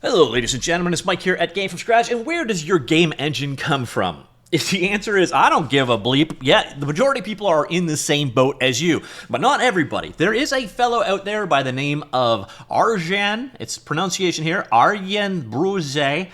Hello, ladies and gentlemen, it's Mike here at Game From Scratch, and where does your game engine come from? If the answer is, I don't give a bleep, yeah, the majority of people are in the same boat as you, but not everybody. There is a fellow out there by the name of Arjan, it's pronunciation here, Arjan Brussee.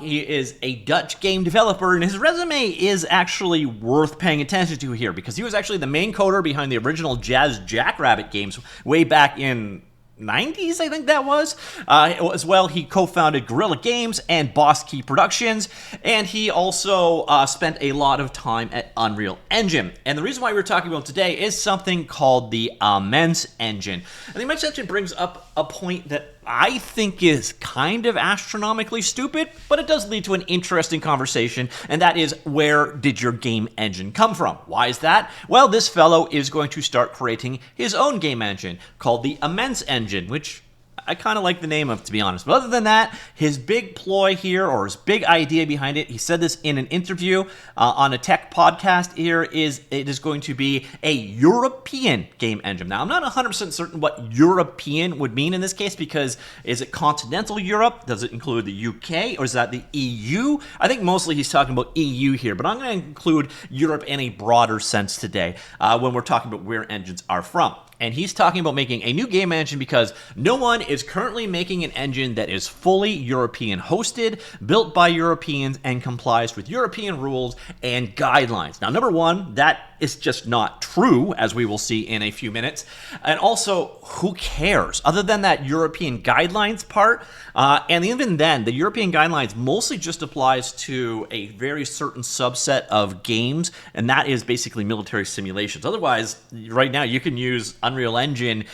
He is a Dutch game developer, and his resume is actually worth paying attention to here, because he was actually the main coder behind the original Jazz Jackrabbit games way back in 90s, I think that was. As well, he co-founded Guerrilla Games and Boss Key Productions, and he also spent a lot of time at Unreal Engine. And the reason why we're talking about today is something called the Immense Engine. And the Immense Engine brings up a point that I think is kind of astronomically stupid, but it does lead to an interesting conversation, and that is, where did your game engine come from? Why is that? Well, this fellow is going to start creating his own game engine called the Immense Engine, which I kind of like the name of, to be honest. But other than that, his big ploy here, or his big idea behind it, he said this in an interview on a tech podcast here, is it is going to be a European game engine. Now, I'm not 100% certain what European would mean in this case, because is it continental Europe? Does it include the UK, or is that the EU? I think mostly he's talking about EU here, but I'm going to include Europe in a broader sense today when we're talking about where engines are from. And he's talking about making a new game engine because no one is currently making an engine that is fully European hosted, built by Europeans, and complies with European rules and guidelines. Now, number one, that is just not true, as we will see in a few minutes. And also, who cares? Other than that European guidelines part, and even then, the European guidelines mostly just applies to a very certain subset of games, and that is basically military simulations. Otherwise, right now, you can use Unreal Engine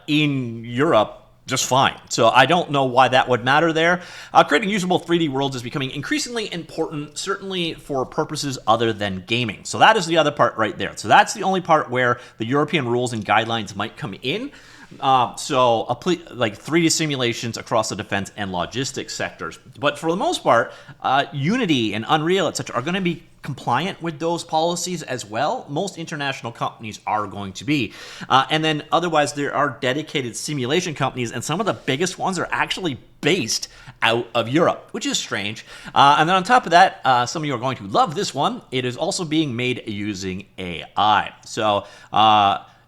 in Europe just fine. So I don't know why that would matter there. Creating usable 3D worlds is becoming increasingly important, certainly for purposes other than gaming. So that is the other part right there. So that's the only part where the European rules and guidelines might come in. So like 3D simulations across the defense and logistics sectors. But for the most part, Unity and Unreal, etc., are going to be compliant with those policies as well. Most international companies are going to be. And then otherwise, there are dedicated simulation companies, and some of the biggest ones are actually based out of Europe, which is strange. And then on top of that, some of you are going to love this one. It is also being made using AI. So,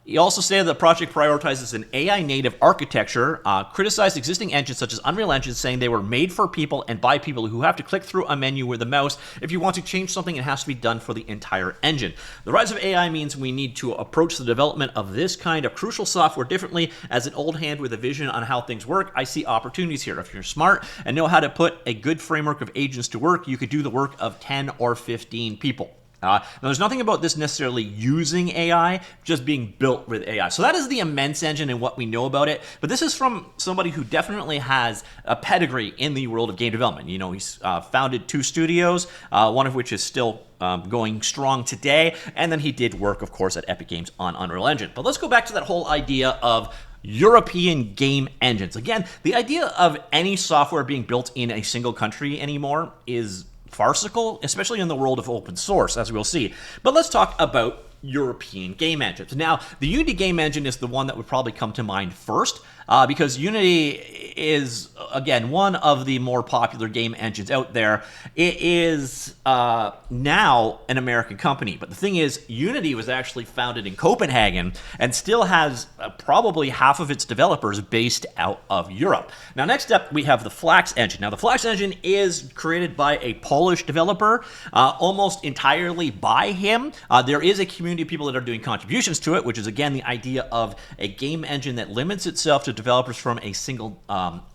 he also stated the project prioritizes an AI-native architecture, criticized existing engines such as Unreal Engine, saying they were made for people and by people who have to click through a menu with a mouse. If you want to change something, it has to be done for the entire engine. The rise of AI means we need to approach the development of this kind of crucial software differently. As an old hand with a vision on how things work, I see opportunities here. If you're smart and know how to put a good framework of agents to work, you could do the work of 10 or 15 people. Now, there's nothing about this necessarily using AI, just being built with AI. So that is the Immense Engine and what we know about it. But this is from somebody who definitely has a pedigree in the world of game development. You know, he's founded 2 studios, one of which is still going strong today. And then he did work, of course, at Epic Games on Unreal Engine. But let's go back to that whole idea of European game engines. Again, the idea of any software being built in a single country anymore is farcical, especially in the world of open source, as we'll see. But let's talk about European game engines. Now, the Unity game engine is the one that would probably come to mind first, because Unity is, again, one of the more popular game engines out there. It is now an American company, but the thing is, Unity was actually founded in Copenhagen and still has probably half of its developers based out of Europe. Now, next up, we have the Flax engine. Now, the Flax engine is created by a Polish developer, almost entirely by him. There is a community of people that are doing contributions to it, which is, again, the idea of a game engine that limits itself to developers from a single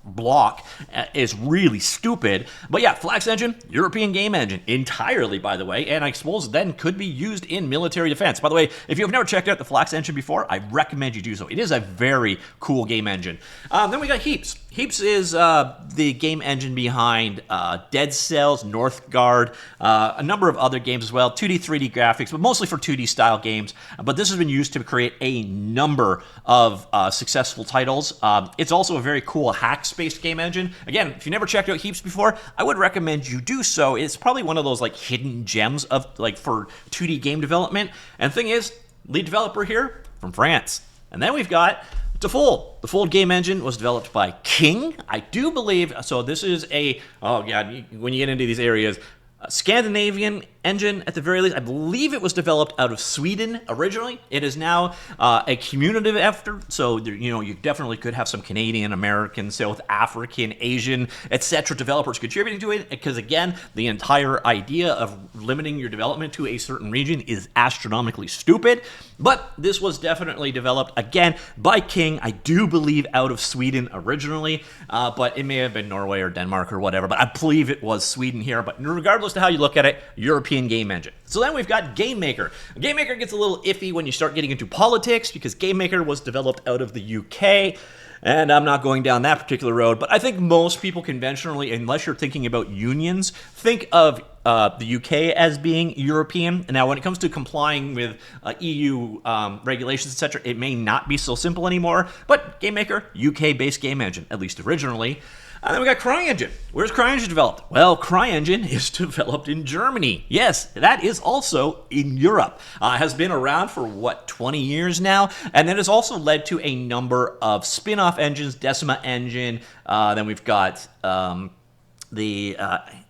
block is really stupid. But yeah, Flax engine, European game engine, entirely, by the way, and I suppose then could be used in military defense. By the way, if you've never checked out the Flax engine before, I recommend you do so. It is a very cool game engine. Then we got Heaps. Heaps is the game engine behind Dead Cells, Northgard, a number of other games as well, 2D, 3D graphics, but mostly for 2D style games. But this has been used to create a number of successful titles. It's also a very cool hack-based game engine. Again, if you never checked out Heaps before, I would recommend you do so. It's probably one of those like hidden gems of like for 2D game development. And the thing is, lead developer here from France. And then we've got To Fold. The Fold game engine was developed by King, I do believe. So this is a, oh god, when you get into these areas, a Scandinavian engine at the very least. I believe it was developed out of Sweden originally. It is now a cumulative effort, so there, you definitely could have some Canadian, American, South African, Asian, etc. developers contributing to it, because again, the entire idea of limiting your development to a certain region is astronomically stupid. But this was definitely developed, again, by King, I do believe out of Sweden originally, but it may have been Norway or Denmark or whatever, but I believe it was Sweden here. But regardless of how you look at it, European game engine. So then we've got Game Maker. Game Maker gets a little iffy when you start getting into politics, because Game Maker was developed out of the UK, and I'm not going down that particular road, but I think most people conventionally, unless you're thinking about unions, think of the UK as being European. And now when it comes to complying with EU regulations, etc., it may not be so simple anymore, but Game Maker, UK-based game engine, at least originally. And then we got CryEngine. Where's CryEngine developed? Well, CryEngine is developed in Germany. Yes, that is also in Europe. Has been around for, 20 years now? And that has also led to a number of spin-off engines, Decima Engine. Then we've got the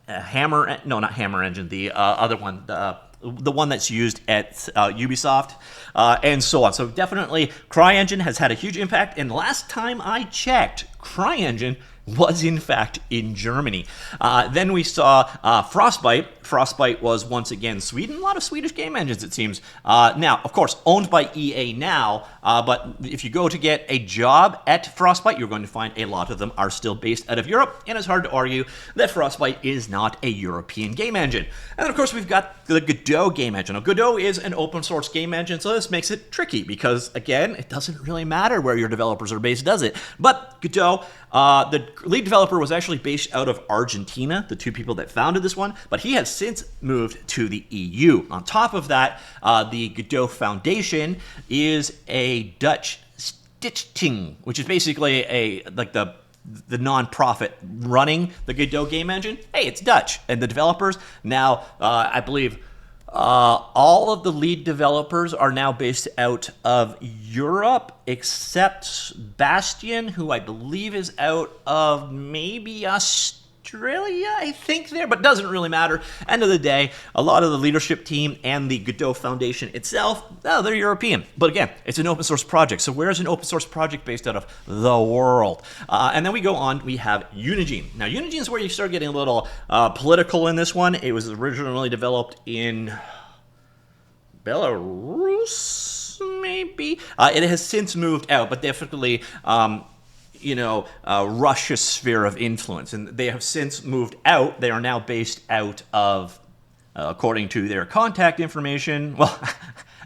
Hammer, no, not Hammer Engine, the other one, the one that's used at Ubisoft, and so on. So definitely, CryEngine has had a huge impact. And last time I checked, CryEngine was in fact in Germany. Then we saw Frostbite. Frostbite was once again Sweden. A lot of Swedish game engines, it seems. Now, of course, owned by EA now, but if you go to get a job at Frostbite, you're going to find a lot of them are still based out of Europe, and it's hard to argue that Frostbite is not a European game engine. And then, of course, we've got the Godot game engine. Now, Godot is an open source game engine, so this makes it tricky because, again, it doesn't really matter where your developers are based, does it? But Godot, the lead developer was actually based out of Argentina, the two people that founded this one, but he has since moved to the EU. On top of that, the Godot Foundation is a Dutch stichting, which is basically the non-profit running the Godot game engine. Hey, it's Dutch. And the developers now, I believe, all of the lead developers are now based out of Europe, except Bastian, who I believe is out of maybe Australia, I think there, but doesn't really matter. End of the day, a lot of the leadership team and the Godot Foundation itself, they're European. But again, it's an open source project. So where's an open source project based out of? The world. And then we go on, we have Unigine. Now, Unigine is where you start getting a little political in this one. It was originally developed in Belarus, maybe? It has since moved out, but definitely Russia's sphere of influence. And they have since moved out. They are now based out of, according to their contact information,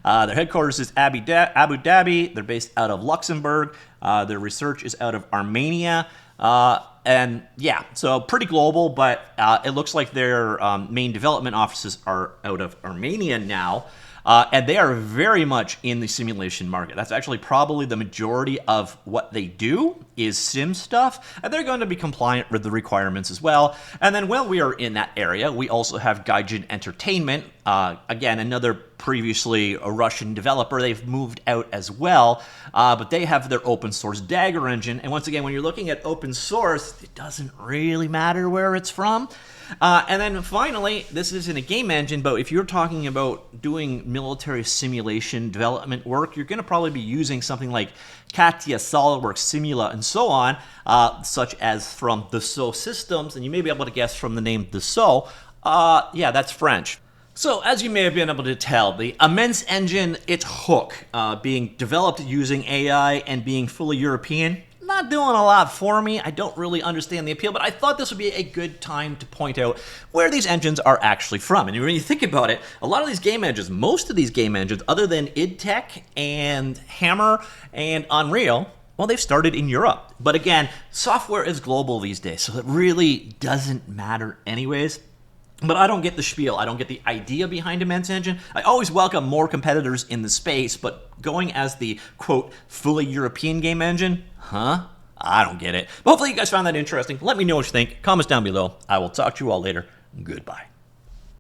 their headquarters is Abu Dhabi. They're based out of Luxembourg. Their research is out of Armenia. And yeah, so pretty global, but it looks like their main development offices are out of Armenia now. And they are very much in the simulation market. That's actually probably the majority of what they do is sim stuff, and they're going to be compliant with the requirements as well. And then while we are in that area, we also have Gaijin Entertainment. Again, another previously a Russian developer. They've moved out as well, but they have their open source Dagger engine. And once again, when you're looking at open source, it doesn't really matter where it's from. And then finally, this isn't a game engine, but if you're talking about doing military simulation development work, you're going to probably be using something like CATIA, SolidWorks, Simula, and so on, such as from Dassault Systems. And you may be able to guess from the name Dassault, yeah, that's French. So, as you may have been able to tell, the immense engine, its hook, being developed using AI and being fully European, not doing a lot for me. I don't really understand the appeal, but I thought this would be a good time to point out where these engines are actually from. And when you think about it, a lot of these game engines, most of these game engines, other than id Tech and Hammer and Unreal, well, they've started in Europe. But again, software is global these days, so it really doesn't matter anyways. But I don't get the spiel. I don't get the idea behind Immense Engine. I always welcome more competitors in the space, but going as the, quote, fully European game engine, huh? I don't get it. But hopefully you guys found that interesting. Let me know what you think. Comments down below. I will talk to you all later. Goodbye.